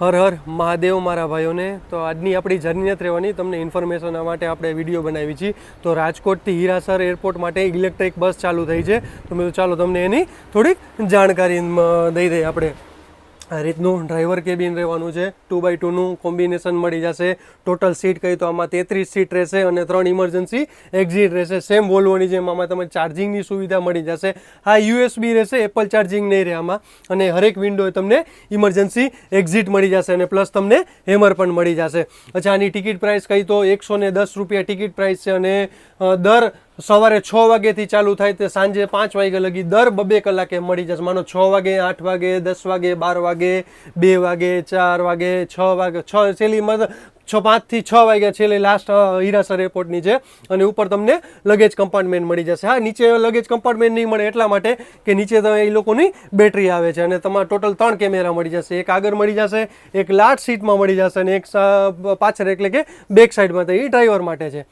હર હર મહાદેવ મારા ભાઈઓને. તો આજની આપણી જર્ની નથી રહેવાની, તમને ઇન્ફોર્મેશન માટે આપણે વિડીયો બનાવી છીએ. તો રાજકોટથી હીરાસર એરપોર્ટ માટે ઇલેક્ટ્રિક બસ ચાલુ થઈ છે. તો મેં ચાલો તમને એની થોડીક જાણકારી દઈ દઈએ. આપણે આ રીતનું ડ્રાઈવર કેબિન રહેવાનું છે. 2x2નું કોમ્બિનેશન મળી જશે. ટોટલ સીટ કહી તો આમાં 33 સીટ રહેશે અને 3 ઇમરજન્સી એક્ઝિટ રહેશે. સેમ વોલ્વોની જેમ આમાં તમને ચાર્જિંગની સુવિધા મળી જશે. હા, USB રહેશે, એપલ ચાર્જિંગ નહીં રહે આમાં. અને હરેક વિન્ડોએ તમને ઇમરજન્સી એક્ઝિટ મળી જશે અને પ્લસ તમને હેમર પણ મળી જશે. અચ્છા, આની ટિકિટ પ્રાઇસ કહી તો 110 રૂપિયા ટિકિટ પ્રાઇસ છે અને દર સવારે 6 વાગ્યાથી ચાલુ થાય તે સાંજે 5 વાગ્યા લગી દર 2 કલાકે મળી જશે. માનો 6 વાગે, 8 વાગે, 10 વાગે, 12 વાગે, 2 વાગે, 4 વાગે, 6 વાગે, 6 છેલ્લી 5 થી 6 વાગ્યા છેલ્લે લાસ્ટ હીરાસર એરપોર્ટની છે. અને ઉપર તમને લગેજ કમ્પાર્ટમેન્ટ મળી જશે. હા, નીચે લગેજ કમ્પાર્ટમેન્ટ નહીં મળે એટલા માટે કે નીચે તો એ લોકોની બેટરી આવે છે અને તમારે ટોટલ 3 કેમેરા મળી જશે. એક આગળ મળી જશે, એક લાસ્ટ સીટમાં મળી જશે અને એક પાછળ એટલે કે બેક સાઈડમાં. તો એ ડ્રાઈવર માટે છે.